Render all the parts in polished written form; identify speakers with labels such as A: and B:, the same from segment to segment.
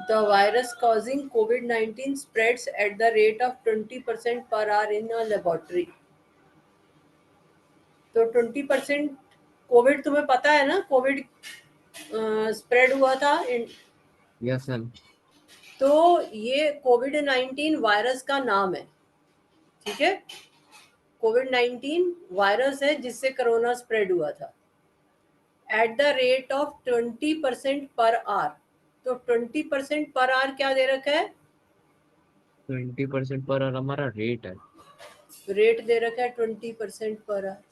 A: The virus causing COVID-19 spreads at the rate of 20% per hour in a laboratory. तो 20% Covid, तुम्हें पता है ना कोविड स्प्रेड हुआ था
B: यस सर।
A: तो ये कोविड-19 वायरस का नाम है, ठीक है। कोविड-19 वायरस है जिससे कोरोना स्प्रेड हुआ था eight the rate of 20% per hour. तो 20% पर आवर क्या दे रखा है?
B: 20% पर हमारा रेट है।
A: रेट दे रखा है 20% पर आवर।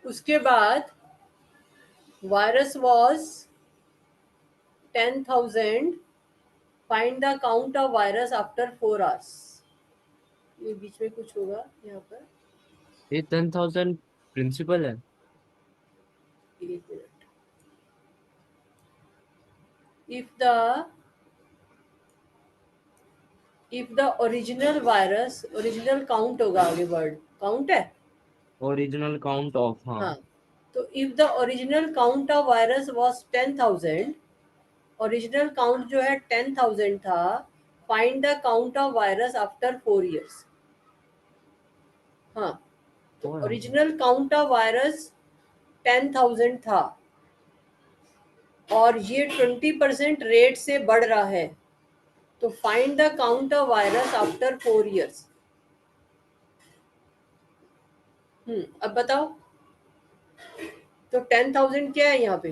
A: उसके बाद virus was 10,000, find the count of virus after 4 hours. ये बीच में कुछ होगा यहाँ पर,
B: ये 10,000 प्रिंसिपल है।
A: एक minute. If the original virus, original count होगा आगे, वर्ड काउंट है।
B: ओरिजिनल काउंट ऑफ, हाँ।
A: हाँ, तो if the original count of virus was 10,000, original count जो है 10,000 था, find the count of virus after 4 years। हाँ, तो ओरिजिनल काउंट ऑफ वायरस 10,000 था और ये 20% रेट से बढ़ रहा है, तो find the count of virus after 4 years। अब बताओ, तो 10,000 क्या है यहाँ पे?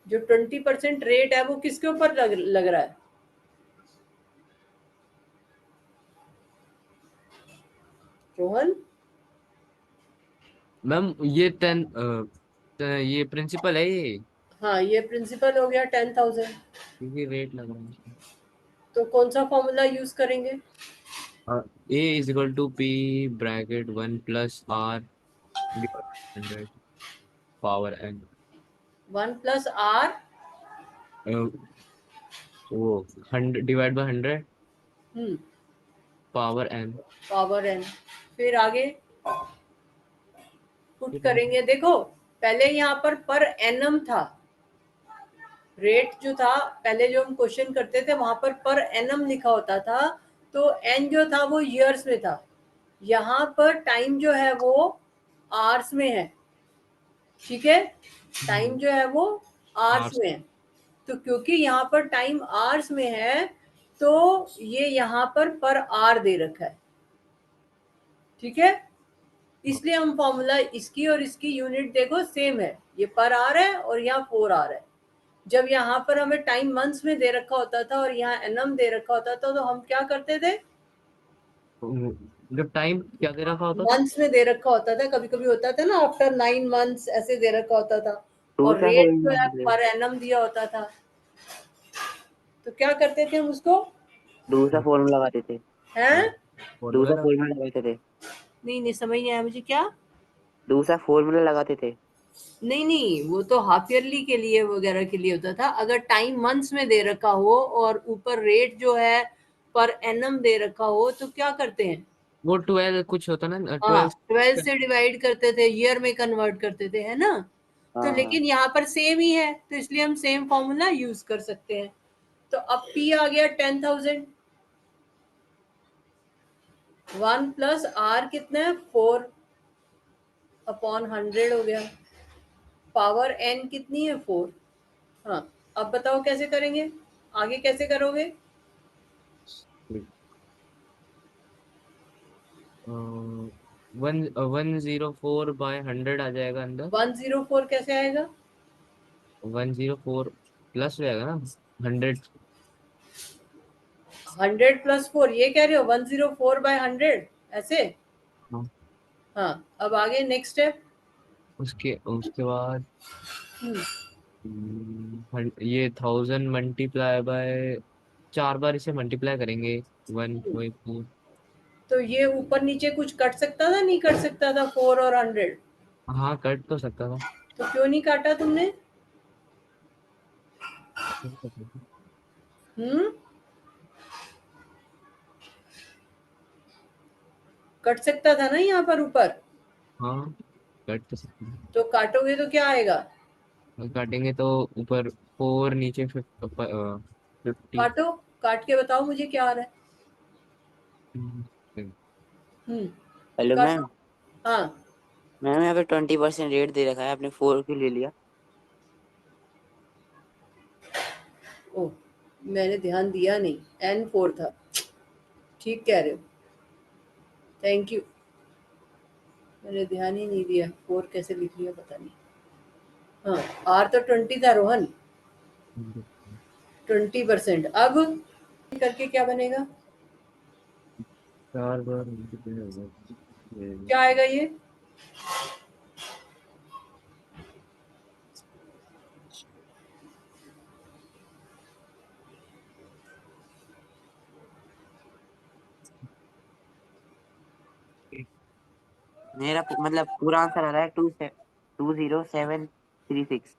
A: जो 20% रेट है वो किसके ऊपर लग रहा है? रोहन,
B: मैम ये 10 ये प्रिंसिपल है ये,
A: हाँ ये प्रिंसिपल हो गया 10,000।
B: क्योंकि रेट लग रहा है।
A: तो कौन सा फॉर्मूला यूज करेंगे?
B: A is equal to P bracket 1 plus R 100 power N.
A: 1 plus R,
B: वो 100 divide by 100 power N.
A: Power N. फिर आगे पुट करेंगे। देखो पहले यहाँ पर एनम था, रेट जो था पहले जो हम क्वेश्चन करते थे वहां पर एनम लिखा होता था, तो एन जो था वो ईयर्स में था। यहाँ पर टाइम जो है वो आवर्स में है, ठीक है। टाइम जो है वो आवर्स में है, तो क्योंकि यहाँ पर टाइम आवर्स में है तो ये यहाँ पर आवर दे रखा है, ठीक है। इसलिए हम फॉर्मूला इसकी और इसकी यूनिट देखो सेम है, ये पर आवर है और यहाँ 4 आवर है। जब यहाँ पर हमें टाइम मंथ्स में दे रखा होता था और यहाँ एनम दे रखा होता था तो हम क्या करते थे?
B: जब टाइम क्या दे रखा होता था?
A: मंथ्स में दे रखा होता था, कभी कभी होता था ना आफ्टर 9 months ऐसे दे रखा होता था, और
C: दूसरा
A: रेट जो है
C: फॉर्मूला
A: पर एनम दिया होता था। तो क्या करते थे हम उसको?
C: दूसरा फॉर्मूला लगाते थे।
A: हैं?
C: दूसरा फॉर्मूला लगाते थे।
A: नहीं समझ नहीं आया मुझे। क्या?
C: दूसरा फॉर्मूला लगाते थे।
A: नहीं, वो तो हाफ ईयरली के लिए वगैरह के लिए होता था। अगर टाइम मंथ्स में दे रखा हो और ऊपर रेट जो है पर एनम दे रखा हो तो क्या करते हैं?
B: वो 12 कुछ होता ना,
A: हाँ,
B: 12।
A: 12 से डिवाइड करते थे, ईयर में कन्वर्ट करते थे, है ना। तो लेकिन यहाँ पर सेम ही है तो इसलिए हम सेम फॉर्मूला यूज कर सकते हैं। तो अब P आ गया 10,000, 1 प्लस आर कितना है? 4 अपॉन 100 हो गया। पावर n कितनी है? 4। हाँ, अब बताओ कैसे करेंगे, आगे कैसे करोगे?
B: 104 बाय 100 आ जाएगा अंदर।
A: 104 कैसे आएगा?
B: 104 प्लस हो जाएगा ना 100।
A: 100 प्लस 4 ये कह रहे हो? 104 बाय 100 ऐसे?
B: हाँ।
A: हाँ, अब आगे नेक्स्ट स्टेप।
B: उसके उसके बाद ये 1000 मल्टीप्लाई बाय 4 बार इसे मल्टीप्लाई करेंगे 1.4।
A: तो ये ऊपर नीचे कुछ कट सकता था? नहीं कट सकता था 4 और 100?
B: हाँ कट तो सकता था।
A: तो क्यों नहीं काटा तुमने? हम्म, कट सकता था ना यहाँ पर ऊपर।
B: हाँ कट तो सकते हैं।
A: तो काटोगे तो क्या आएगा?
B: और काटेंगे तो ऊपर 4, नीचे 50।
A: काटो, काट के बताओ मुझे क्या आ रहा है।
C: हेलो
A: काटो।
C: मैम।
A: हाँ,
C: मैम यहाँ पे 20% रेट दे रखा है, आपने 4 क्यों ले लिया?
A: ओ, मैंने ध्यान दिया नहीं, N4 था। ठीक कह रहे हो, थैंक यू। मैंने ध्यान ही नहीं दिया, 4 कैसे लिख लिया पता नहीं। हाँ, R तो 20 था रोहन, 20%। अब करके क्या बनेगा?
B: 4 बार
A: क्या आएगा ये?
C: मेरा मतलब पूरा आंसर आ रहा है 20736।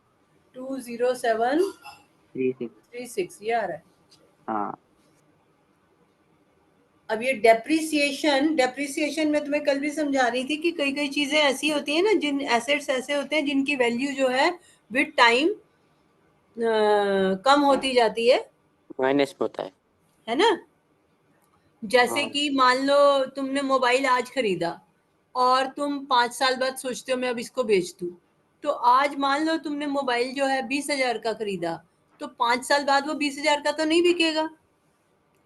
A: 20736
C: 36।
A: ये आ रहा है।
C: हाँ
A: अब ये डेप्रिसिएशन में तुम्हें कल भी समझा रही थी कि कई कई चीजें ऐसी होती है ना, जिन एसेट्स ऐसे होते हैं जिनकी वैल्यू जो है विद टाइम कम होती जाती
C: माइनस में होता
A: है ना। जैसे
C: हाँ
A: कि मान लो तुमने मोबाइल आज खरीदा और तुम 5 साल बाद सोचते हो मैं अब इसको बेच दूं, तो आज मान लो तुमने मोबाइल जो है 20,000 का खरीदा, तो 5 साल बाद वो 20,000 का तो नहीं बिकेगा,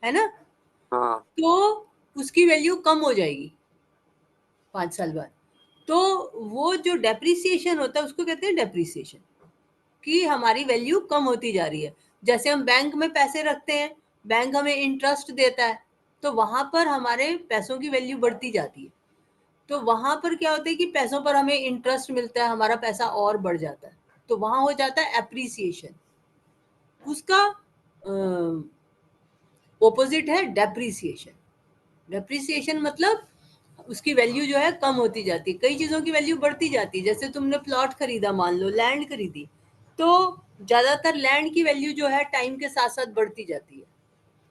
A: है ना।
C: हाँ
A: तो उसकी वैल्यू कम हो जाएगी 5 साल बाद। तो वो जो डेप्रिसिएशन होता है उसको कहते हैं डेप्रिसिएशन, कि हमारी वैल्यू कम होती जा रही है। जैसे हम बैंक में पैसे रखते हैं, बैंक हमें इंटरेस्ट देता है, तो वहां पर हमारे पैसों की वैल्यू बढ़ती जाती है। तो वहां पर क्या होता है कि पैसों पर हमें इंटरेस्ट मिलता है, हमारा पैसा और बढ़ जाता है, तो वहां हो जाता है एप्रिसिएशन। उसका ओपोजिट है डेप्रिसिएशन। डेप्रिसिएशन मतलब उसकी वैल्यू जो है कम होती जाती है, कई चीजों की वैल्यू बढ़ती जाती है। जैसे तुमने प्लॉट खरीदा, मान लो लैंड खरीदी, तो ज्यादातर लैंड की वैल्यू जो है टाइम के साथ साथ बढ़ती जाती है।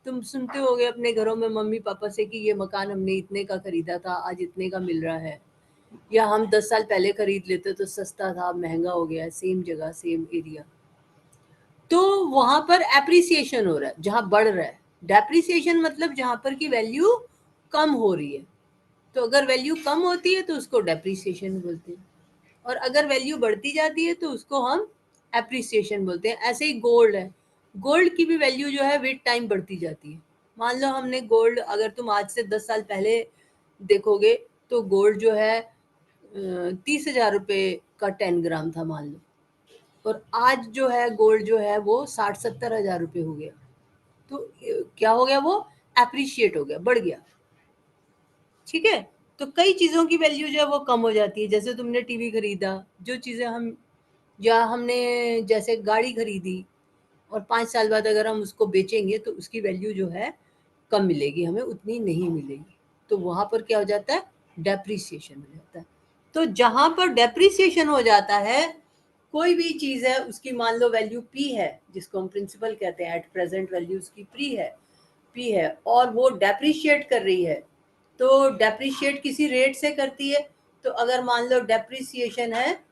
A: तुम सुनते होगे अपने घरों में मम्मी पापा से कि ये मकान हमने इतने का खरीदा था, आज इतने का मिल रहा है। या हम 10 साल पहले खरीद लेते तो सस्ता था, अब महंगा हो गया है, सेम जगह सेम एरिया। तो वहां पर एप्रिसिएशन हो रहा है जहां बढ़ रहा है। डेप्रिसिएशन मतलब जहां पर की वैल्यू कम हो रही है। तो अगर वैल्यू कम होती है तो उसको डेप्रिसिएशन बोलते हैं, और अगर वैल्यू बढ़ती जाती है तो उसको हम एप्रिसिएशन बोलते हैं। ऐसे ही गोल्ड है, गोल्ड की भी वैल्यू जो है विद टाइम बढ़ती जाती है। मान लो हमने गोल्ड, अगर तुम आज से 10 साल पहले देखोगे तो गोल्ड जो है 30,000 रुपये का 10 ग्राम था मान लो, और आज जो है गोल्ड जो है वो 60-70 हज़ार रुपये हो गया। तो क्या हो गया, वो एप्रिशिएट हो गया, बढ़ गया। ठीक है। तो कई चीजों की वैल्यू जो है वो कम हो जाती है। जैसे तुमने टीवी खरीदा, जो चीजें हम, या हमने जैसे गाड़ी खरीदी, और 5 साल बाद अगर हम उसको बेचेंगे तो उसकी वैल्यू जो है कम मिलेगी, हमें उतनी नहीं मिलेगी। तो वहां पर क्या हो जाता है, डेप्रिसिएशन हो जाता है। तो जहां पर डेप्रिसिएशन हो जाता है, कोई भी चीज है उसकी मान लो वैल्यू पी है, जिसको हम प्रिंसिपल कहते हैं, एट प्रेजेंट वैल्यू उसकी पी है, और वो डेप्रिशिएट कर रही है। तो डेप्रिशिएट किसी रेट से करती है। तो अगर मान लो डेप्रिसिएशन है,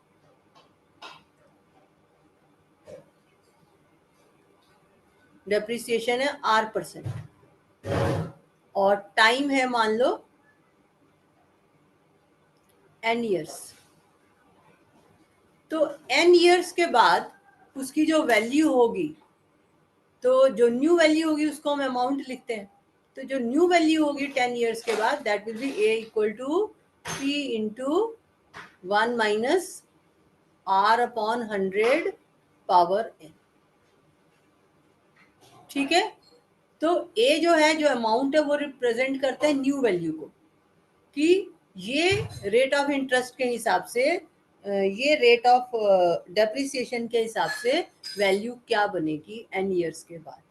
A: डेप्रिसिएशन है R%, और टाइम है मान लो N ईयर्स, तो N ईयर्स के बाद उसकी जो वैल्यू होगी, तो जो न्यू वैल्यू होगी उसको हम अमाउंट लिखते हैं। तो जो न्यू वैल्यू होगी 10 ईयर्स के बाद, that will be A equal to P into 1 minus R upon 100 power N। ठीक है। तो A जो है, जो अमाउंट है, वो रिप्रेजेंट करता है न्यू वैल्यू को, कि ये रेट ऑफ इंटरेस्ट के हिसाब से, ये रेट ऑफ डेप्रिसिएशन के हिसाब से वैल्यू क्या बनेगी N ईयर्स के बाद।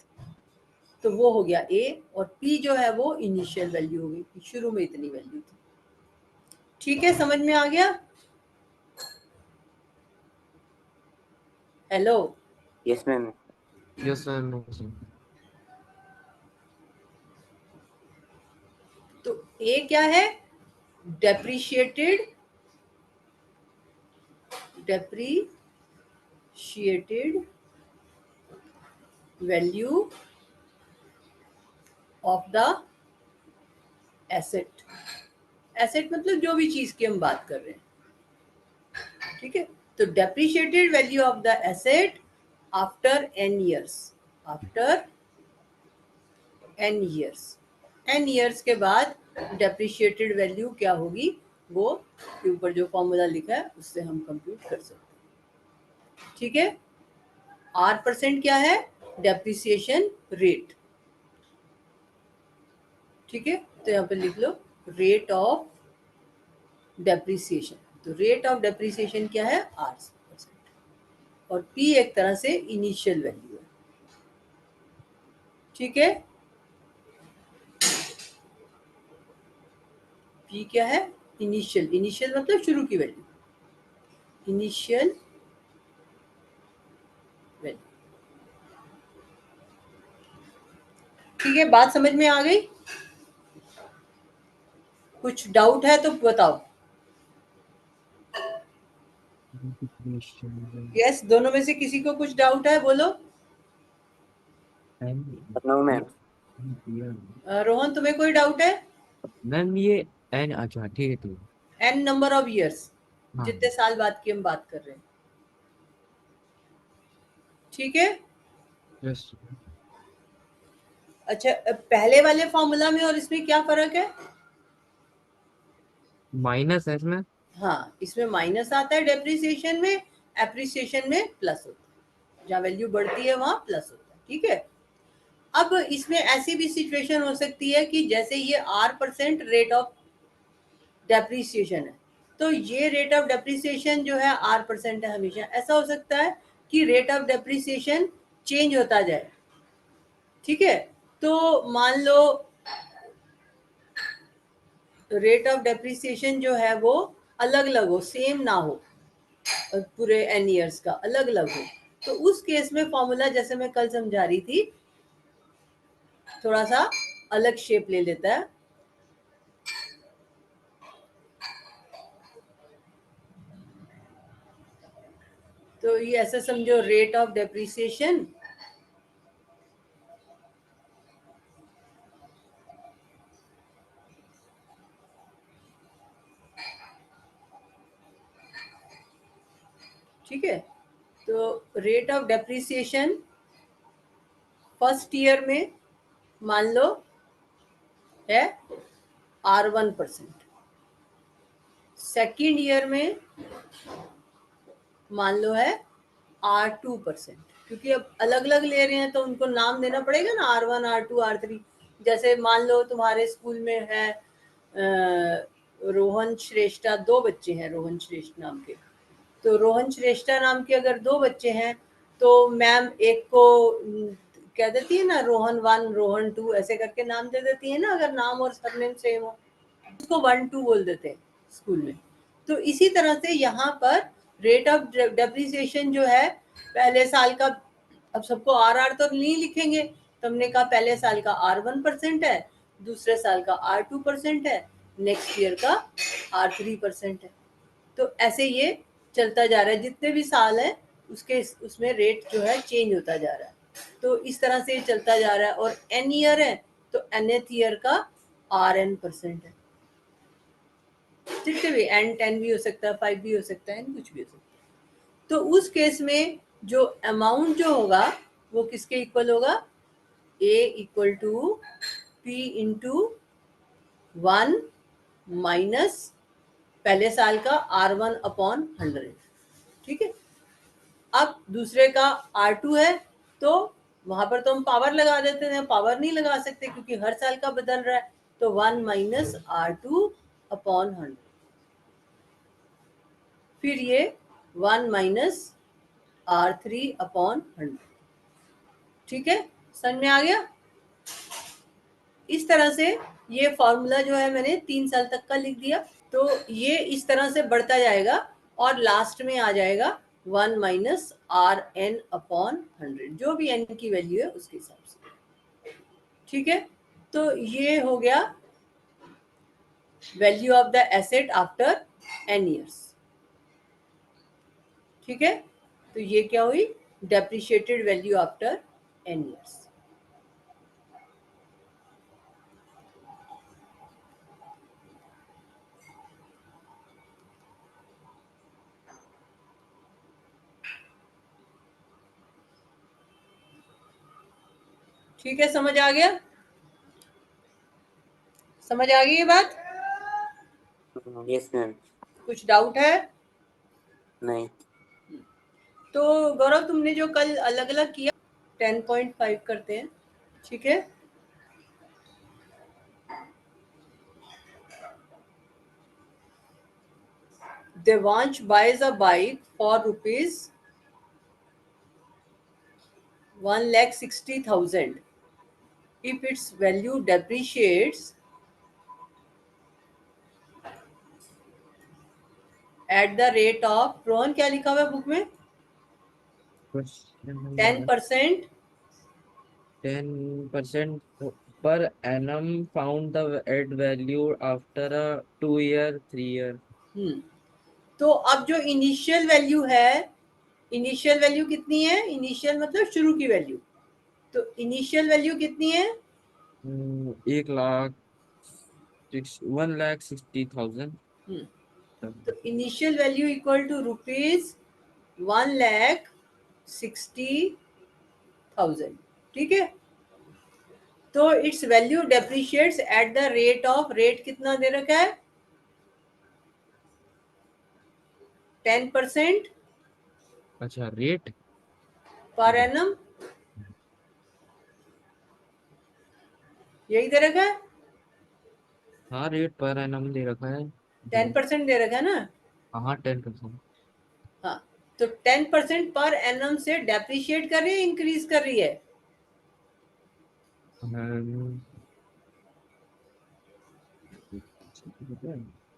A: तो वो हो गया A, और P जो है वो इनिशियल वैल्यू हो गई कि शुरू में इतनी वैल्यू थी। ठीक है, समझ में आ गया? Hello.
C: Yes ma'am.
B: Yes ma'am.
A: तो A क्या है, depreciated depreciated value of the asset. Asset मतलब जो भी चीज की हम बात कर रहे हैं, ठीक है। तो depreciated value of the asset after n years, after n years, n years के बाद डेप्रिशिएटेड वैल्यू क्या होगी, वो के ऊपर जो फॉर्मूला लिखा है उससे हम कंप्यूट कर सकते हैं, ठीक है। R% क्या है, डेप्रिसिएशन रेट, ठीक है। तो यहाँ पे लिख लो रेट ऑफ डेप्रिसिएशन। तो रेट ऑफ डेप्रिसिएशन क्या है, R%, और P एक तरह से इनिशियल वैल्यू है, ठीक है। P क्या है, इनिशियल, इनिशियल मतलब शुरू की वैल्यू, इनिशियल वैल्यू, ठीक है। बात समझ में आ गई, कुछ डाउट है तो बताओ। यस, दोनों में से किसी को कुछ डाउट है, बोलो।
C: No ma'am.
A: रोहन, तुम्हें कोई डाउट है?
B: मैम ये एन, अच्छा ठीक है ठीक है।
A: n नंबर ऑफ ईयर्स,
B: हाँ
A: जितने साल बाद की हम बात कर रहे हैं, ठीक है।
B: यस।
A: अच्छा, पहले वाले फॉर्मूला में और इसमें क्या फर्क है?
B: माइनस है इसमें।
A: हाँ, इसमें माइनस आता है डेप्रिसिएशन में, एप्रिसिएशन में प्लस होता है, जहाँ वैल्यू बढ़ती है वहां प्लस होता है, ठीक है। अब इसमें ऐसी भी सिचुएशन हो सकती है कि जैसे ये R% रेट ऑफ डेप्रिसिएशन है, तो ये रेट ऑफ डेप्रिसिएशन जो है R% है हमेशा। ऐसा हो सकता है कि रेट ऑफ डेप्रिसिएशन चेंज होता जाए, ठीक है। तो मान लो रेट ऑफ डेप्रिसिएशन जो है वो अलग अलग हो, सेम ना हो, पूरे n ईयर्स का अलग अलग हो, तो उस केस में फॉर्मूला जैसे मैं कल समझा रही थी थोड़ा सा अलग शेप ले लेता है। तो ये ऐसे समझो, रेट ऑफ डेप्रिसिएशन ठीक है। तो rate of depreciation first year में मान लो है R1%, सेकेंड ईयर में मान लो है R2%, क्योंकि अब अलग अलग ले रहे हैं तो उनको नाम देना पड़ेगा ना, R1, R2, R3। जैसे मान लो तुम्हारे स्कूल में है रोहन श्रेष्ठा, 2 बच्चे हैं रोहन श्रेष्ठ नाम के, तो रोहन श्रेष्ठा नाम के अगर 2 बच्चे हैं तो मैम एक को कह देती है ना रोहन 1, रोहन 2 ऐसे करके नाम दे देती है ना, अगर नाम और सरनेम सेम हो उसको 1, 2 बोल देते हैं स्कूल में। तो इसी तरह से यहाँ पर रेट ऑफ डेप्रिसिएशन जो है पहले साल का, अब सबको R तो नहीं लिखेंगे, तो हमने कहा पहले साल का R1% है, दूसरे साल का R2% है, नेक्स्ट ईयर का R3% है। तो ऐसे ये चलता जा रहा है, जितने भी साल है उसके उसमें रेट जो है चेंज होता जा रहा है। तो इस तरह से चलता जा रहा है, और n ईयर है तो nth ईयर का Rn% है, जितने भी n10 भी हो सकता है, 5 भी हो सकता है, कुछ भी हो सकता है। तो उस केस में जो अमाउंट जो होगा वो किसके इक्वल होगा, A equal to P into 1 minus पहले साल का R1/100, ठीक है। अब दूसरे का R2 है, तो वहां पर तो हम पावर लगा देते हैं, पावर नहीं लगा सकते क्योंकि हर साल का बदल रहा है, तो 1 माइनस R2/100, फिर ये 1 माइनस R3/100, ठीक है। समझ में आ गया? इस तरह से ये फॉर्मूला जो है मैंने 3 साल तक का लिख दिया, तो ये इस तरह से बढ़ता जाएगा और लास्ट में आ जाएगा 1 माइनस Rn/100, जो भी n की वैल्यू है उसके हिसाब से, ठीक है। तो ये हो गया value of the asset after n years. ठीक है, तो ये क्या हुई, depreciated value after n years। ठीक है, समझ आ गया, समझ आ गई ये बात?
C: Yes ma'am.
A: कुछ डाउट है?
C: नहीं।
A: तो गौरव, तुमने जो कल अलग अलग किया 10.5 करते हैं, ठीक है, Devansh buys a bike for rupees 1,60,000 if its value depreciates at the rate of, Rohan क्या लिखा हुआ है बुक में,
B: question number
A: 10%,
B: 10% per annum found the at value after a 2 year 3 year।
A: तो अब जो इनिशियल वैल्यू है, इनिशियल वैल्यू कितनी है, इनिशियल मतलब शुरू की वैल्यू, तो इनिशियल वैल्यू कितनी है,
B: 1,60,000।
A: तो initial value equal to rupees 1,60,000, ठीक है, तो its value depreciates at the rate of, rate कितना दे रखा है, 10%
B: अच्छा, रेट
A: पर एनम, यही दे रखा है,
B: हाँ, रेट पर एनम दे रखा है।
A: 10% दे रखा है ना,
B: हाँ, 10%।
A: हाँ, तो 10% पर एनम से डेप्रिशिएट कर रही है, इंक्रीज कर रही है,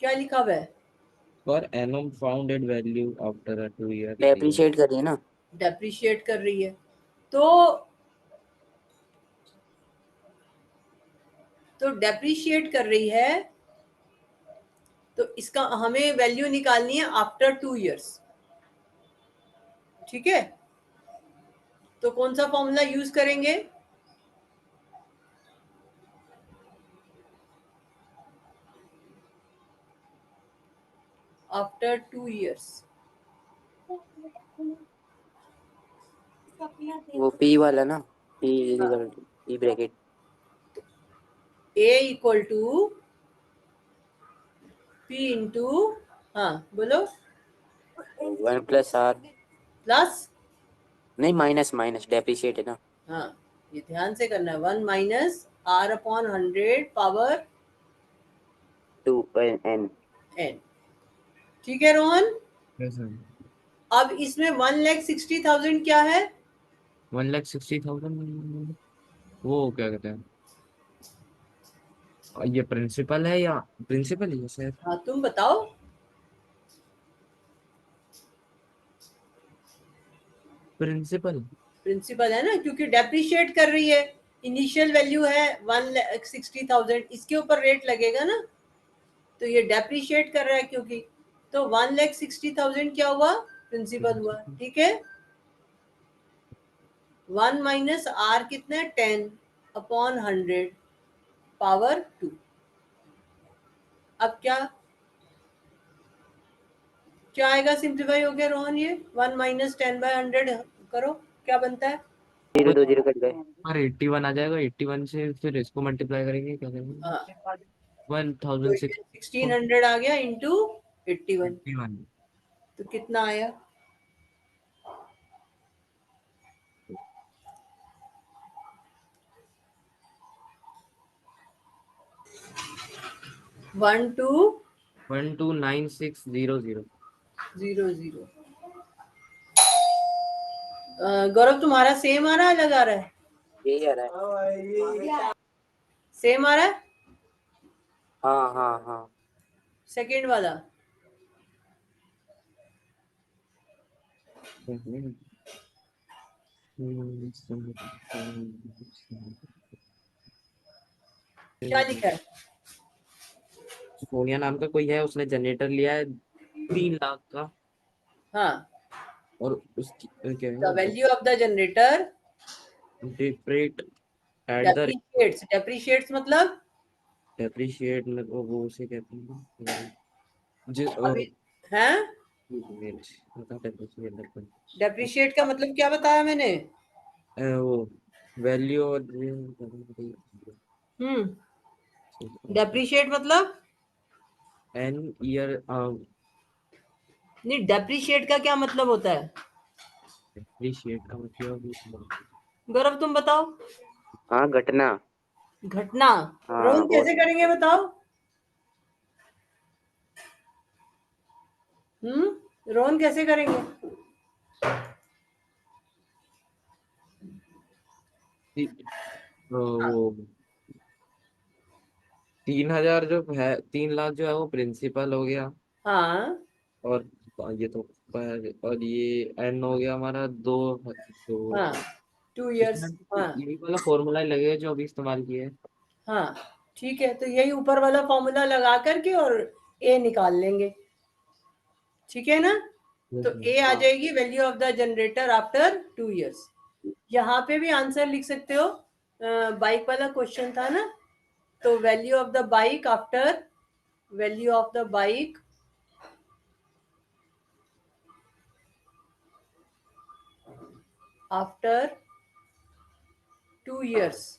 A: क्या लिखा हुआ है,
B: per annum found at value after a 2 year 3 year।
C: Depreciate करिए ना।
A: डेप्रिशिएट कर रही है, तो डेप्रिशिएट कर रही है, तो इसका हमें वैल्यू निकालनी है आफ्टर 2 years, ठीक है, तो कौन सा फॉर्मूला यूज करेंगे, आफ्टर 2 years,
C: वो पी वाला ना, P bracket.
A: a equal to p into, हाँ बोलो,
C: 1+r,
A: प्लस,
C: नहीं माइनस, माइनस डेप्रिशिएट है ना।
A: हाँ ये ध्यान से करना है, 1 - r/100 पावर
C: 2n।
A: n, ठीक है रोहन,
B: Yes, sir।
A: अब इसमें 1,60,000 क्या है,
B: 1,60,000 वो क्या कहते हैं, ये प्रिंसिपल है या प्रिंसिपल ही है सर?
A: हाँ तुम बताओ,
B: प्रिंसिपल।
A: प्रिंसिपल है ना, क्योंकि डेप्रिशिएट कर रही है, इनिशियल वैल्यू है 1,60,000, इसके ऊपर रेट लगेगा ना, तो ये डेप्रिशिएट कर रहा है क्योंकि, तो 1,60,000 क्या हुआ, प्रिंसिपल हुआ, ठीक है, 1 - r कितना है, 10/100 पावर 2, अब क्या क्या आएगा, सिंप्लीफाई हो गया रोहन, ये 1 - 10/100 करो, क्या बनता है,
C: 0 2 0 कट गए।
B: और 81 आ जाएगा, 81 से फिर इसको मल्टीप्लाई करेंगे, क्या करेंगे,
A: हाँ,
B: 1,006
A: 1600 आ गया इंटू 81,
B: 81।
A: तो कितना आया,
B: 129600।
A: 12,000। गौरव तुम्हारा सेम आ रहा है, अलग आ रहा है,
C: यही आ रहा है।
A: सेम आ रहा है,
C: हाँ हाँ हाँ।
A: सेकंड वाला, क्या लिखा है,
B: सोनिया नाम का कोई है, उसने जनरेटर लिया है 3 लाख का।
A: हाँ
B: और उसकी क्या
A: द
B: है
A: value of the generator
B: depreciate at the
A: depreciates मतलब
B: डेप्रिशिएट में वो उसे कहते हैं जो
A: अभी है
B: मिनट बता डेप्रिशिएट
A: डेप्रिशिएट का मतलब क्या बताया मैंने?
B: वो वैल्यू और
A: डेप्रिशिएट मतलब
B: एन ईयर
A: नहीं, डेप्रिशिएट का क्या मतलब होता है?
B: डेप्रिशिएट का मतलब
A: गौरव तुम बताओ।
C: हाँ, घटना।
A: घटना।
C: हाँ,
A: रोहन कैसे करेंगे बताओ? रोहन कैसे करेंगे?
B: वो 3,000 जो है 3 लाख जो है वो प्रिंसिपल हो गया
A: हाँ
B: और ये तो और ये एन हो गया हमारा दो
A: हाँ 2 years।
B: इसमें
A: हाँ
B: यही वाला फॉर्मूला लगेगा जो अभी इस्तेमाल किया है।
A: हाँ ठीक है, तो यही ऊपर वाला फॉर्मूला लगा करके और ए निकाल लेंगे, ठीक है ना? तो ए आ
C: हाँ।
A: जाएगी value of the generator after 2 years। यहाँ पे भी आंसर लिख सकते हो, बाइक वाला क्वेश्चन था ना, तो value of the bike after 2 years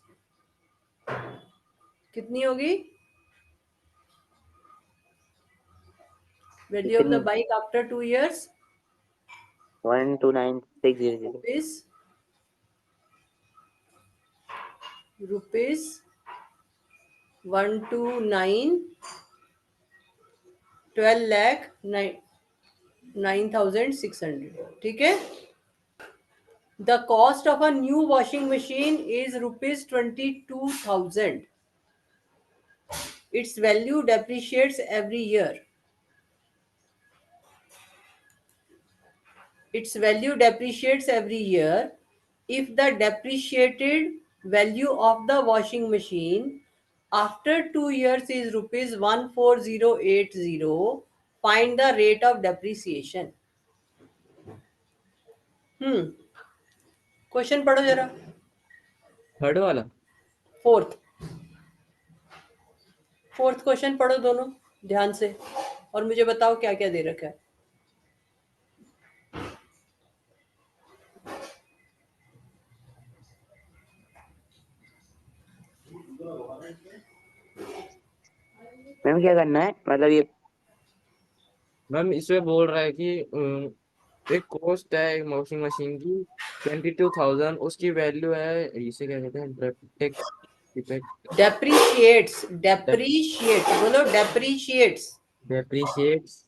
A: कितनी होगी? वैल्यू ऑफ द
C: कितनी?
A: Bike after 2 years
C: 129,600।
A: रुपीज 129 12,09,600, ठीक है। The cost of a new washing machine is rupees 22,000। It's value depreciates every year. Its value depreciates every year. If the depreciated value of the washing machine after 2 years is rupees 14080, find the rate of depreciation. Question पढ़ो जरा।
B: Third वाला
A: fourth question पढ़ो दोनों ध्यान से, और मुझे बताओ क्या क्या दे रखा है।
C: मैम क्या करना है, मतलब ये?
B: मैम इसमें बोल रहा है कि एक कॉस्ट है एक वॉशिंग मशीन की 22,000 उसकी वैल्यू है इसे क्या कहते हैं
A: डेप्रीशिएट बोलो, डेप्रीशिएट्स।
B: डेप्रिशिएट्स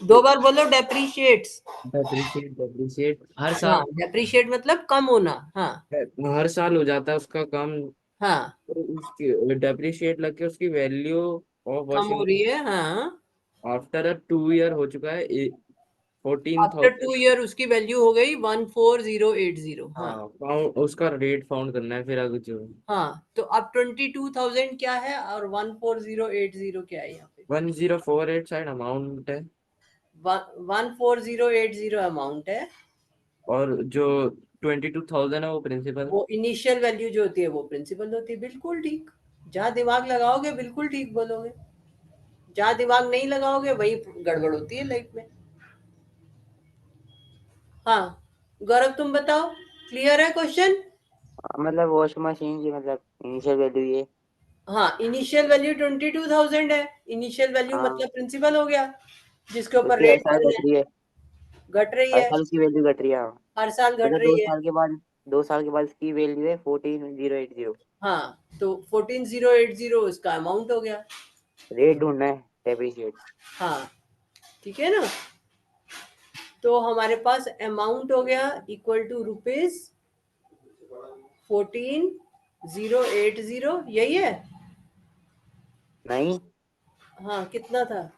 A: दो बार बोलो, डेप्रीशिएट्स।
B: डेप्रिशिएट हर
A: हाँ,
B: साल
A: डेप्रीशिएट मतलब कम होना। हाँ
B: हर साल हो जाता है उसका कम
A: हाँ,
B: तो उसकी डेप्रिशिएट लग के उसकी वैल्यू ऑफ
A: कम हो
B: वॉशिंग
A: रही है। हाँ,
B: आफ्टर 2 ईयर हो चुका है 14,000।
A: आफ्टर 2 year उसकी वैल्यू हो गई 14080। हाँ
B: हाँ उसका रेट फाउंड करना है फिर आगे जो
A: हाँ, तो अब 22,000 क्या है और 14080 क्या है यहाँ पे?
B: 1048 साइड अमाउंट है
A: 14080 अमाउंट है।
B: और जो 22,000 है वो प्रिंसिपल
A: वो इनिशियल वैल्यू जो होती है वो प्रिंसिपल होती है। बिल्कुल ठीक, जहाँ दिमाग लगाओगे बिल्कुल ठीक बोलोगे, जहाँ दिमाग नहीं लगाओगे वही गड़बड़ होती है लाइफ में। हाँ गौरव तुम बताओ, क्लियर है क्वेश्चन?
C: मतलब वॉशिंग मशीन की मतलब इनिशियल वैल्यू ये?
A: हाँ, इनिशियल वैल्यू 22,000 है। इनिशियल वैल्यू
C: हाँ,
A: मतलब प्रिंसिपल हो गया, जिसके ऊपर
C: उसकी हर
A: रेट
C: साल
A: बढ़ना
C: घट रही है।
A: है, घट रही
C: हर
A: है,
C: साल उसकी वैल्यू घट रही है, हाँ।
A: हर साल घट
C: मतलब
A: रही है।
C: 2 साल के बाद इसकी वैल्यू है 14,080।
A: हाँ, तो 14,080 उसका अमाउंट हो गया।
C: रेट ढूंढना है डेप्रिशिएट।
A: हाँ ठीक है ना, तो हमारे पास अमाउंट हो गया इक्वल टू रुपीज 14,080, यही है।
C: नहीं,
A: हाँ कितना था,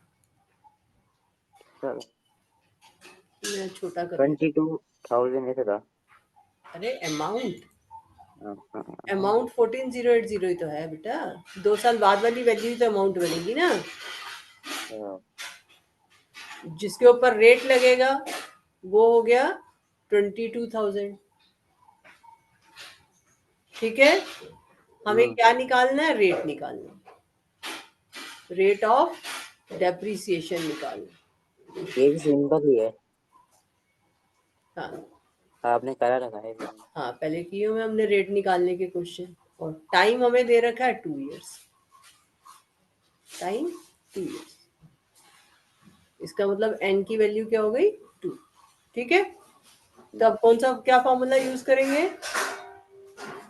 A: मैं छोटा कर लेता
C: 22,000 ऐसा था।
A: हूँ। अरे अमाउंट
C: हाँ, हाँ, हाँ,
A: अमाउंट 14,080 ही तो है बेटा। 2 साल बाद वाली वैल्यू ही तो अमाउंट बनेगी ना,
C: हाँ।
A: जिसके ऊपर रेट लगेगा वो हो गया 22,000। ठीक है, हमें क्या निकालना है? रेट निकालना है, रेट ऑफ डेप्रिसिएशन निकालना है।
C: ये भी सिंपल ही है,
A: हाँ
C: आपने करा रखा है।
A: हाँ, पहले किए हुए हमने रेट निकालने के क्वेश्चन, और टाइम हमें दे रखा है 2 इयर्स। टाइम 2 इयर्स, इसका मतलब n की वैल्यू क्या हो गई? 2। ठीक है, तो अब कौन सा क्या फॉर्मूला यूज करेंगे?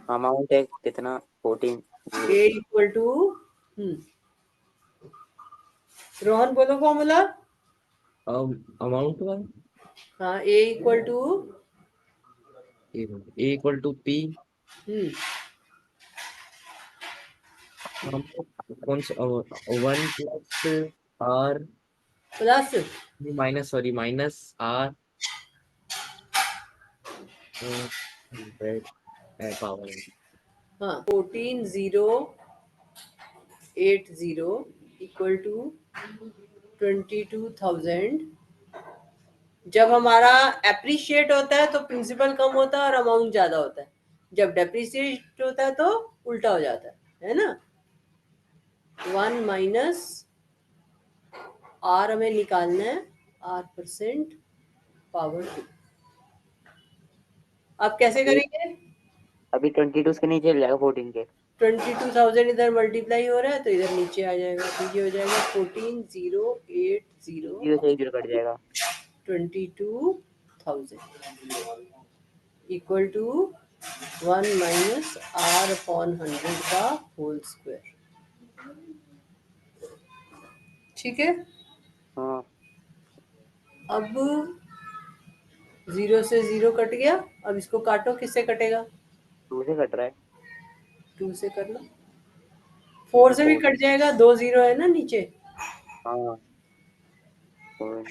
C: अमाउंट है कितना? 14
A: a इक्वल टू, रोहन बोलो फॉर्मूला।
B: अमाउंट का
A: हाँ, a equal to,
B: A equal to P, कौन सा 1 plus R
A: plus
B: minus, sorry minus R power.
A: हाँ 14,080 इक्वल टू 22,000। जब हमारा एप्रिशिएट होता है तो प्रिंसिपल कम होता है और अमाउंट ज्यादा होता है, जब डेप्रिसिएट होता है तो उल्टा हो जाता है ना। 1 माइनस आर हमें निकालना है, R% पावर 2। आप कैसे करेंगे?
C: अभी 22 के नीचे जाएगा 14 के।
A: 22,000 इधर मल्टीप्लाई हो रहा है तो इधर नीचे आ जाएगा, तो ये हो जाएगा 14,080
C: जीरो से एक जीरो कट जाएगा।
A: 22,000 equal to 1 minus R upon 100 का होल स्क्वायर। ठीक है,
C: हाँ
A: अब 0 से 0 कट गया, अब इसको काटो, किससे कटेगा?
C: 2 से कट रहा है।
A: 2 से कर लो, 4 से भी
C: 4
A: कट जाएगा, 2 0 है ना नीचे।
C: हाँ और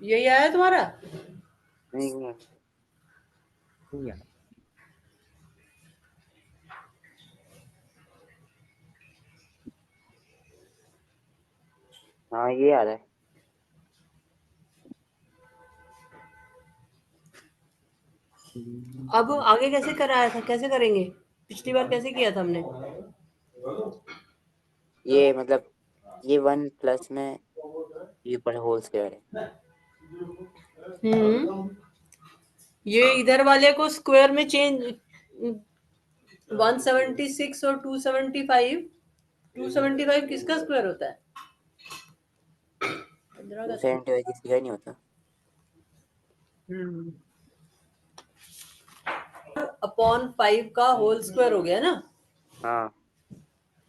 A: यही आया तुम्हारा?
C: नहीं हाँ ये आ रहा है।
A: अब आगे कैसे कराया था, कैसे करेंगे? पिछली बार कैसे किया था हमने?
C: ये मतलब ये 1 प्लस में ये पर होल स्क्वायर है।
A: ये इधर वाले को स्क्वायर में चेंज, 176 और 275, 275 किसका स्क्वायर होता है? 15 का स्क्वायर।
C: 275 किसी का नहीं होता।
A: अपॉन 5 का होल स्क्वायर हो गया ना,
C: हाँ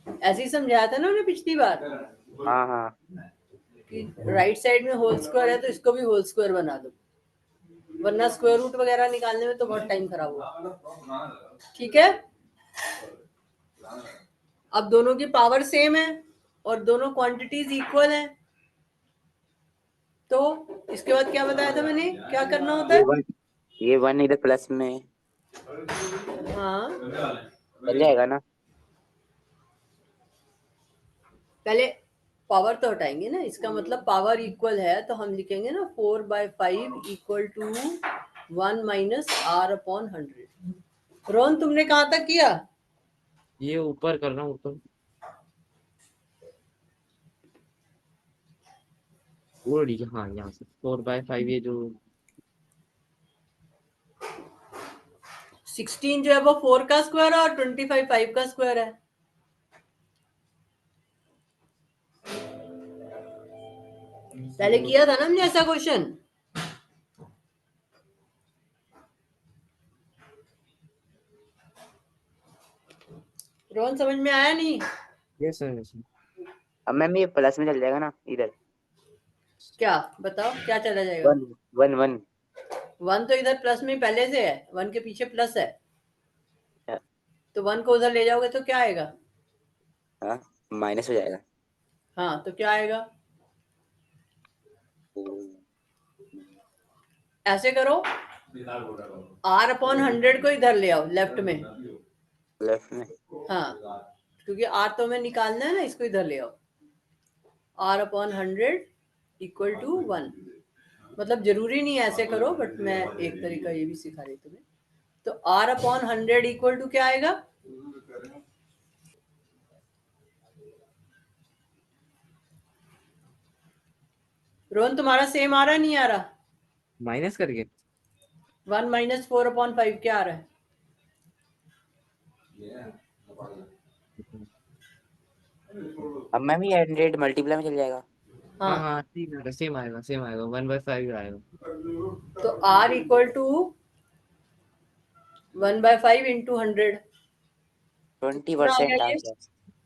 A: ऐसे ही समझाया था ना उन्हें पिछली बार,
C: हाँ हाँ
A: कि राइट साइड में होल स्क्वायर है तो इसको भी होल स्क्वायर बना दो, वरना स्क्वायर रूट वगैरह निकालने में तो बहुत टाइम खराब होगा। ठीक है, अब दोनों की पावर सेम है और दोनों क्वांटिटीज इक्वल हैं, तो इसके बाद क्या बताया था मैंने, क्या करना होता
C: ये
A: है?
C: 1 ये 1 इधर प्लस में
A: हाँ,
C: चल जाएगा ना।
A: पहले पावर तो हटाएंगे ना, इसका मतलब पावर इक्वल है तो हम लिखेंगे ना 4/5 equal to 1 minus R upon 100। Rohan तुमने कहाँ तक किया?
B: ये ऊपर कर रहा हूँ ऊपर, वो हाँ यहाँ से 4/5 ये जो
A: 16 जो है वो 4 का स्क्वायर है और 25 5 का स्क्वायर है। पहले किया था ना हमने ऐसा क्वेश्चन। रोहन समझ में आया नहीं?
B: ये सर
C: अब मैम ये प्लस में चल जाएगा ना इधर।
A: क्या बताओ, क्या चला जाएगा?
C: 1 1 1
A: 1 तो इधर प्लस में पहले से है, 1 के पीछे प्लस है, तो 1 को उधर ले जाओगे तो क्या आएगा?
C: हाँ माइनस हो जाएगा।
A: हाँ, तो क्या आएगा? ऐसे करो, R अपॉन 100 को इधर ले आओ लेफ्ट में।
C: लेफ्ट में
A: हाँ, क्योंकि आर तो हमें निकालना है ना, इसको इधर ले आओ। R upon 100 equal to 1। मतलब जरूरी नहीं ऐसे करो, बट मैं एक तरीका ये भी सिखा रही तुम्हें। तो आर अपॉन 100 इक्वल टू क्या आएगा? रोहन तुम्हारा सेम आ रहा नहीं आ रहा?
B: माइनस करके
A: 1 माइनस 4 अपॉन 5 क्या आ रहा है?
C: अब मैम ये 100 मल्टीप्लाई में चल जाएगा।
B: हाँ
A: हाँ,
B: हाँ ठीक है, सेम आएगा 1/5 आएगा।
A: तो आर इक्वल टू 1/5 इंटू 100 कितना आ गया
C: 20%
A: ये?
C: Answer.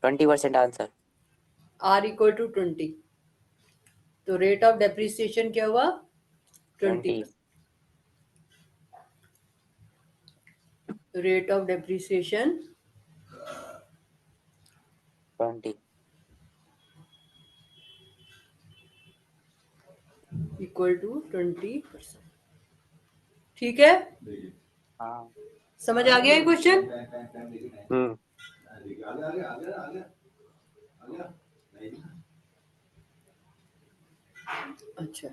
C: 20% answer.
A: R equal to 20। तो रेट ऑफ डेप्रिसिएशन क्या हुआ? 20।
C: 20।
A: Rate of depreciation
C: 20।
A: Equal to 20%। ठीक है,
C: हाँ।
A: समझ आ गया ये क्वेश्चन?
C: हम्म।
A: अच्छा,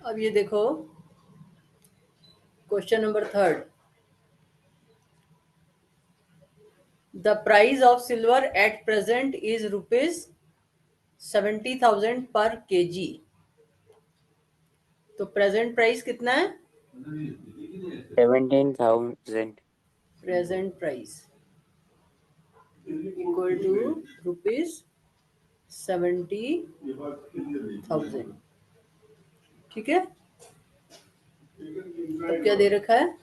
A: अब ये देखो question number 3। The price of silver at present is rupees 70,000 per KG. तो प्रेजेंट प्राइस कितना है?
C: 17,000।
A: Present price equal to rupees 70,000। ठीक है, अब क्या दे रखा है?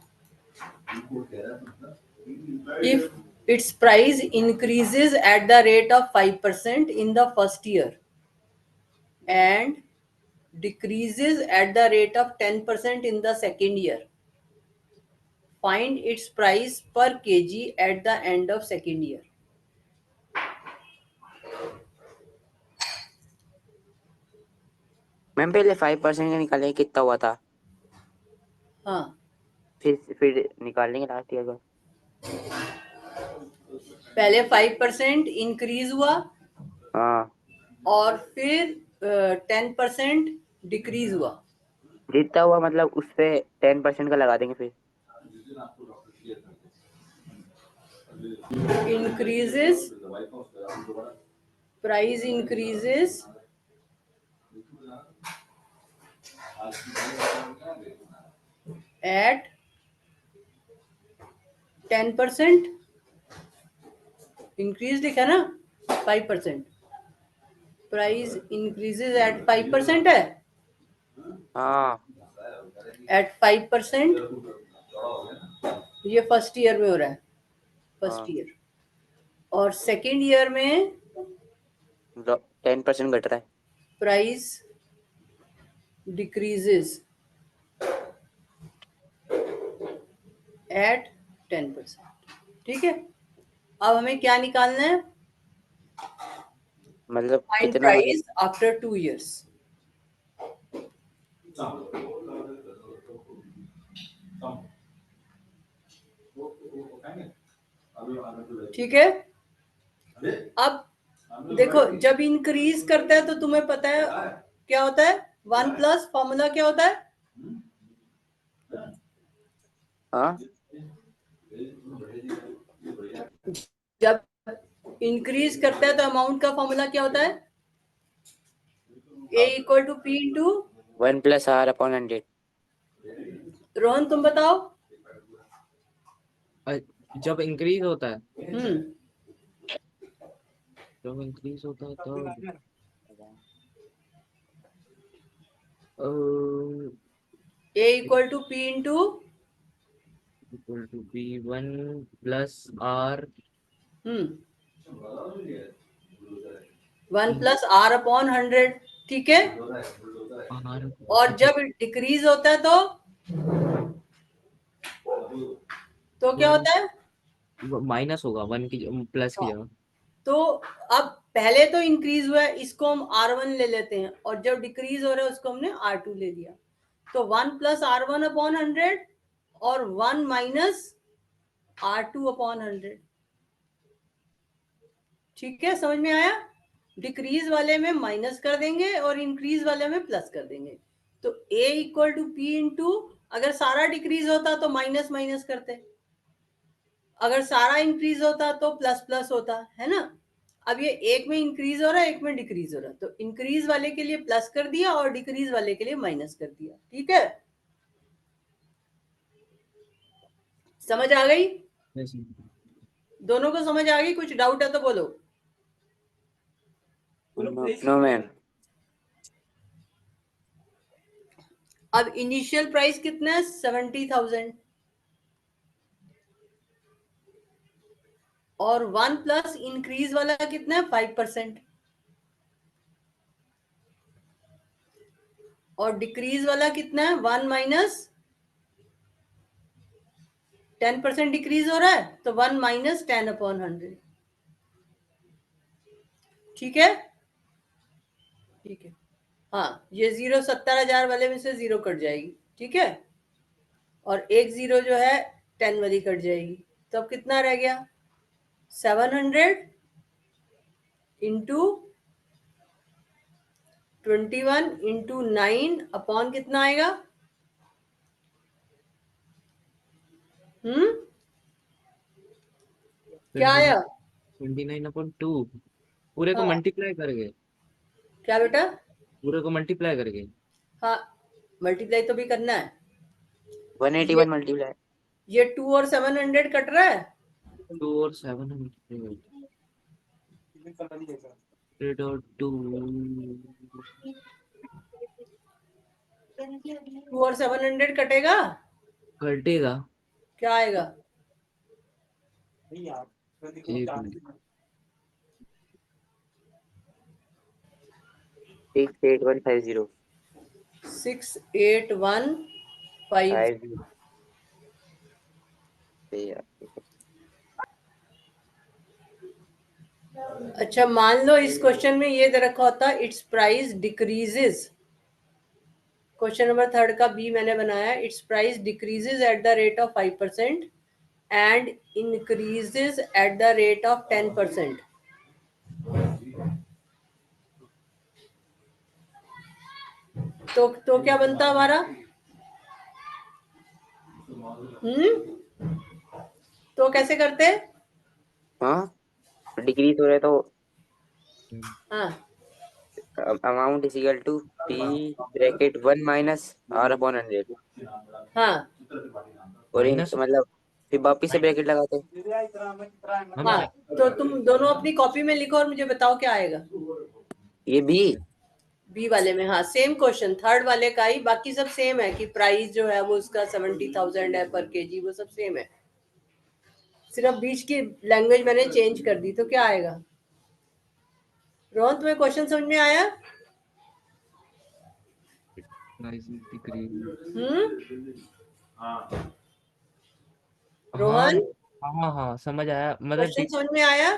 A: If its price increases at the rate of 5% in the first year and decreases at the rate of 10% in the second year, find its price per kg at the end of second year.
C: Ma'am पहले 5% का निकालेंगे कितना हुआ था,
A: हाँ,
C: फिर निकालेंगे last year का।
A: पहले 5% इंक्रीज हुआ
C: हाँ।
A: और फिर 10% डिक्रीज हुआ।
C: जितना हुआ मतलब उस पे 10% का लगा देंगे फिर।
A: Increases, price increases at 10%। Increase लिखा ना, 5%। प्राइस इंक्रीजेज एट 5% है,
C: हाँ।
A: एट 5%। ये फर्स्ट ईयर में हो रहा है, फर्स्ट
C: हाँ।
A: ईयर। और सेकेंड ईयर में
C: 10% घट रहा है।
A: Price decreases at 10%। ठीक है, अब हमें क्या निकालना है?
C: मतलब
A: फाइंड
C: कितना
A: प्राइस आफ्टर 2 years। ठीक है, अब देखो जब इंक्रीज करता है तो तुम्हें पता है क्या होता है? 1 प्लस फॉर्मूला क्या होता है?
C: हाँ।
A: जब इंक्रीज करता है तो अमाउंट का फॉर्मूला क्या होता है? A equal to P into
C: 1 + R/100।
A: Rohan तुम बताओ।
B: जब इंक्रीज होता है
A: हम्म,
B: जब इंक्रीज होता है तो
A: A equal to P into
B: equal to B 1 + R
A: 1 plus R upon 100। ठीक है,
B: R।
A: और जब डिक्रीज होता है तो क्या होता है?
B: माइनस होगा 1 की प्लस की
A: हाँ,
B: जगह।
A: तो अब पहले तो इंक्रीज हुआ है, इसको हम R1 ले लेते हैं, और जब डिक्रीज हो रहा है उसको हमने R2 ले लिया। तो 1 प्लस R1 अपॉन 100 और 1 माइनस R2 अपॉन 100। ठीक है, समझ में आया? डिक्रीज वाले में माइनस कर देंगे और इंक्रीज वाले में प्लस कर देंगे। तो A equal to P into, अगर सारा डिक्रीज होता तो माइनस माइनस करते, अगर सारा इंक्रीज होता तो प्लस प्लस होता, है ना? अब ये एक में इंक्रीज हो रहा है, एक में डिक्रीज हो रहा है, तो इंक्रीज वाले के लिए प्लस कर दिया और डिक्रीज वाले के लिए माइनस कर दिया। ठीक है, समझ आ गई?
B: जैसे
A: दोनों को समझ आ गई? कुछ डाउट है तो बोलो।
C: No ma'am.
A: अब इनिशियल प्राइस कितना है? 70,000 और 1 प्लस इंक्रीज वाला कितना है? 5%। और डिक्रीज वाला कितना है? 1 माइनस 10% डिक्रीज हो रहा है, तो 1 माइनस 10 अपॉन 100। ठीक है, ठीक है। हाँ, ये 0 70,000 वाले में से 0 कट जाएगी। ठीक है, और एक 0 जो है 10 वाली कट जाएगी। तो अब कितना रह गया? 700 इंटू 21 इंटू 9 अपॉन कितना आएगा? क्या आया?
B: 29/2 पूरे को
A: हाँ,
B: मल्टीप्लाई करके,
A: क्या बेटा?
B: पूरे को मल्टीप्लाई करके।
A: हाँ, मल्टीप्लाई तो भी करना है।
C: 181 मल्टीप्लाई।
A: ये 2 और 700 कट रहा है।
B: 2 और 700 8 और 2
A: 2 और 700 कटेगा,
B: कटेगा।
A: क्या आएगा?
B: एक मिनट।
C: 68150
A: 68150।
C: 50।
A: अच्छा, मान लो इस क्वेश्चन में ये दे रखा होता it's price decreases. Question number 3 का बी मैंने बनाया, it's price decreases eight the rate of 5% and increases eight the rate of 10%। तो क्या बनता हमारा? तो कैसे करते?
C: हाँ, डिक्रीज हो रहा है तो
A: हाँ,
C: amount is equal to P bracket 1 minus R upon 100।
A: हाँ,
C: और
B: माइनस
C: मतलब फिर वापिस से ब्रैकेट लगाते हैं।
B: हम
A: हाँ। तो तुम दोनों अपनी कॉपी में लिखो और मुझे बताओ क्या आएगा।
C: ये भी
A: बी वाले में, हाँ, सेम क्वेश्चन, 3 वाले का ही, बाकी सब सेम है कि प्राइस जो है वो उसका 70,000 है पर केजी, वो सब सेम है, सिर्फ बीच की लैंग्वेज मैंने चेंज कर दी। तो क्या आएगा? रोहन, तुम्हें क्वेश्चन समझ में आया?
B: Price decrease. हाँ
A: रोहन,
B: हाँ हाँ, समझ आया, मतलब
A: क्वेश्चन समझ में आया?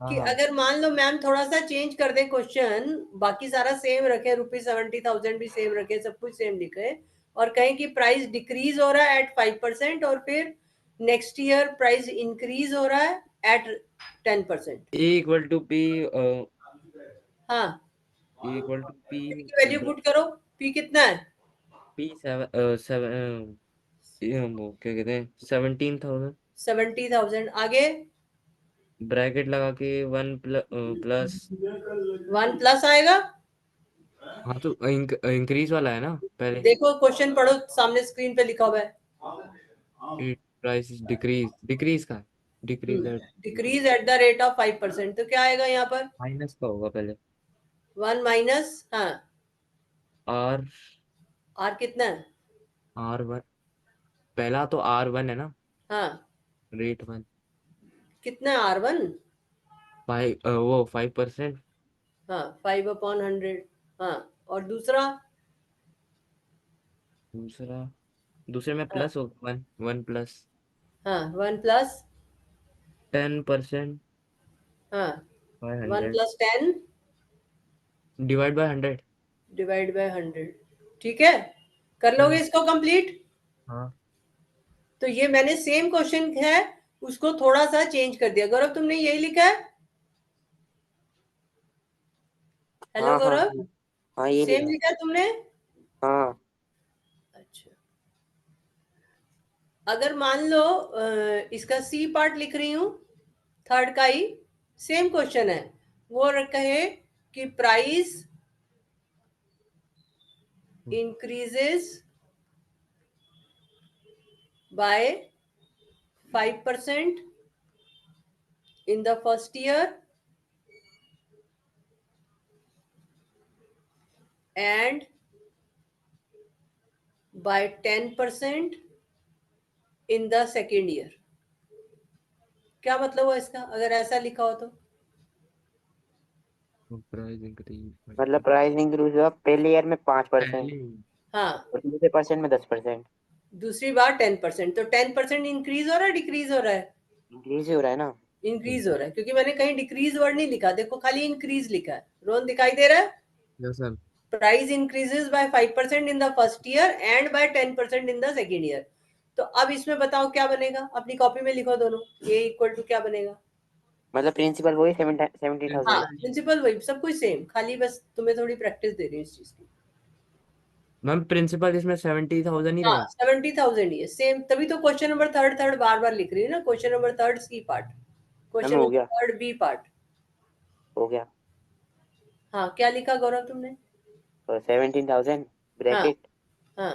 B: हाँ
A: कि
B: हाँ।
A: अगर मान लो मैम थोड़ा सा चेंज कर दे क्वेश्चन, बाकी सारा सेम रखे, ₹70,000 भी सेम रखे, सब कुछ सेम लिखे, और कहें कि प्राइस डिक्रीज हो रहा है एट 5% और फिर नेक्स्ट ईयर प्राइस इंक्रीज हो रहा है at 10%।
B: A equal to P,
A: हाँ,
B: A equal to P,
A: P की वैल्यू पुट करो। पी कितना है?
B: पी 7 वो क्या कहते हैं, 17,000।
A: 70,000। आगे
B: ब्रैकेट लगा के 1 प्लस।
A: 1 प्लस आएगा।
B: हाँ तो इंक्रीज वाला है ना पहले।
A: देखो क्वेश्चन पढ़ो, सामने स्क्रीन पे लिखा हुआ है।
B: प्राइस डिक्रीज, डिक्रीज का डिक्रीज है।
A: Decrease at the rate of 5%, तो क्या आएगा यहाँ पर?
B: माइनस का होगा पहले।
A: 1 माइनस, हाँ,
B: आर,
A: आर कितना है?
B: R1, पहला तो R1 है ना,
A: हाँ,
B: रेट 1।
A: कितना है R1?
B: 5, वो 5%।
A: हाँ, 5 अपॉन 100। हाँ, और दूसरा?
B: दूसरा, दूसरे में
A: हाँ,
B: प्लस होगा, 1 प्लस
A: हाँ, 1 प्लस,
B: 10%
A: हाँ,
B: by
A: 1
B: 100
A: plus 10
B: divide by 100।
A: Divide by 100। ठीक है, कर लोगे इसको कंप्लीट?
B: हाँ
A: तो ये मैंने सेम क्वेश्चन है उसको थोड़ा सा चेंज कर दिया। गौरव तुमने यही लिखा है? हेलो
C: हाँ हाँ
A: गौरव,
C: हाँ, ये
A: सेम
C: लिखा।
A: लिखा है तुमने?
C: हाँ
A: अच्छा, अगर मान लो इसका सी पार्ट लिख रही हूं, थर्ड का ही सेम क्वेश्चन है, वो कहे कि price increases by 5% in the first year and by 10% in the second year। क्या मतलब हुआ इसका अगर ऐसा लिखा हो तो?
B: प्राइस इंक्रीज
C: मतलब प्राइस इंक्रीज हुआ पहले ईयर में 5%
A: हाँ,
C: और दूसरे परसेंट में 10%।
A: दूसरी बार 10%। तो 10% इंक्रीज हो रहा है डिक्रीज हो रहा है?
C: इंक्रीज ही हो रहा है ना।
A: इंक्रीज हो रहा है, क्योंकि मैंने कहीं डिक्रीज वर्ड नहीं लिखा, देखो खाली इंक्रीज लिखा है। रोहन दिखाई दे रहा है?
B: Yes sir.
A: Price increases by 5% in the first year and by 10% in the second year. तो अब इसमें बताओ क्या बनेगा, अपनी कॉपी में लिखो दोनों, ये इक्वल टू क्या बनेगा?
C: मतलब प्रिंसिपल वही 70,000।
A: हाँ, प्रिंसिपल वही, सब कुछ सेम, खाली बस तुम्हें थोड़ी प्रैक्टिस दे रही हूँ इस चीज की।
B: मैम प्रिंसिपल इसमें 70,000 ही
A: हाँ,
B: रहेगा।
A: 70,000 ही है सेम, तभी तो क्वेश्चन नंबर थर्ड बार बार लिख रही हूँ ना। Question number third C part, question
C: हो
A: नंबर
C: गया
A: थर्ड बी पार्ट।
C: हो गया।
A: हाँ, क्या लिखा गौरव तुमने?
C: तो 17,000
A: हाँ
C: ब्रैकेट
A: हाँ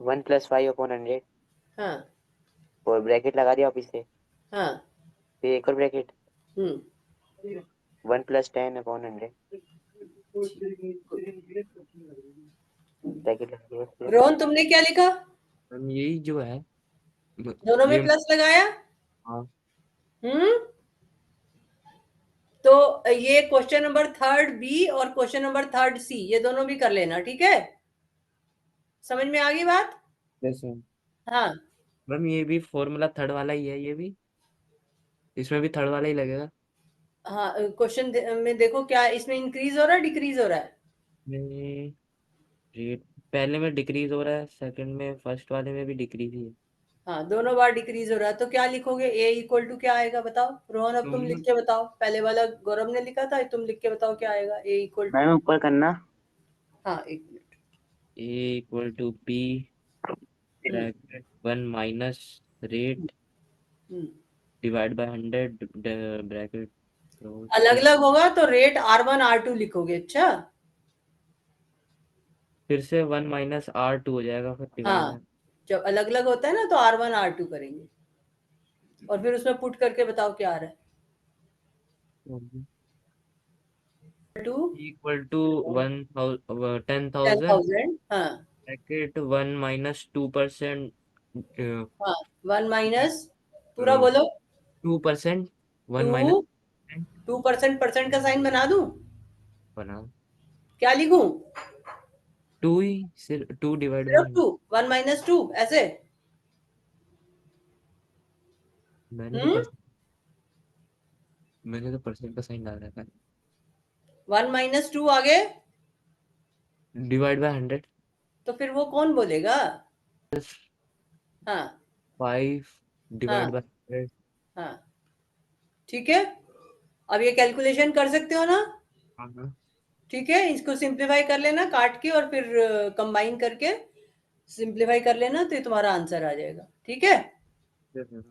C: 1 + 5/100
A: हाँ
C: और ब्रैकेट लगा दिया वापिस से।
A: हाँ।
C: फिर एक और ब्रैकेट
A: हम्म,
C: 1 + 10/100 ब्रैकेट लगा दिया फिर।
A: रोहन तुमने क्या लिखा?
B: मैम यही जो है
A: दोनों में
B: ये।
A: प्लस लगाया?
B: हाँ
A: हम्म। तो ये क्वेश्चन नंबर थर्ड बी और क्वेश्चन नंबर थर्ड सी, ये दोनों भी कर लेना, ठीक है? समझ में आ गई बात?
B: Yes ma'am.
A: हाँ
B: मैम ये भी फॉर्मूला थर्ड वाला ही है, ये भी इसमें भी थर्ड वाला ही लगेगा।
A: हाँ, क्वेश्चन में देखो क्या इसमें इंक्रीज हो रहा है डिक्रीज हो रहा है?
B: में रेट पहले में डिक्रीज हो रहा है, सेकंड में फर्स्ट वाले में भी डिक्रीज ही है।
A: हाँ, दोनों बार डिक्रीज हो रहा है, तो क्या लिखोगे? ए इक्वल टू क्या आएगा बताओ रोहन, अब तुम लिख के बताओ। पहले वाला गौरव ने लिखा था, तुम लिख के बताओ क्या आएगा। ए इक्वल टू,
C: मैम ऊपर करना।
A: हाँ एक minute.
B: A equal to P
A: hmm,
B: bracket 1 minus rate
A: hmm.
B: Divide by 100 bracket
A: अलग अलग होगा तो रेट R1 R2 लिखोगे। अच्छा,
B: फिर से 1 माइनस R2 हो जाएगा, फिर डिवाइड बाय।
A: हाँ, जब अलग अलग होता है ना तो R1 R2 करेंगे और फिर उसमें पुट करके बताओ क्या आ रहा है। टू
B: इक्वल टू 10,000
A: 10,000, हाँ
B: ब्रैकेट 1 माइनस 2%,
A: हाँ, 1 माइनस, पूरा बोलो।
B: 2%, 1 माइनस
A: टू, 2% परसेंट का साइन बना दूं?
B: बना
A: क्या लिखूं?
B: 2 ही, सिर्फ 2 डिवाइड बाय
A: सिर्फ 2, 1 माइनस 2 ऐसे?
B: मैंने तो
A: हम्म,
B: मैंने तो परसेंट का साइन डाल रखा है।
A: 1 माइनस 2 आगे,
B: डिवाइड बाय 100
A: तो फिर वो कौन बोलेगा? हाँ
B: 5 डिवाइड
A: हाँ
B: बाय 100।
A: हाँ, ठीक है। अब ये कैलकुलेशन कर सकते हो ना?
B: हाँ
A: ठीक है, इसको सिंप्लीफाई कर लेना काट के और फिर कंबाइन करके सिंप्लीफाई कर लेना, तो ये तुम्हारा आंसर आ जाएगा। ठीक है?
B: हाँ।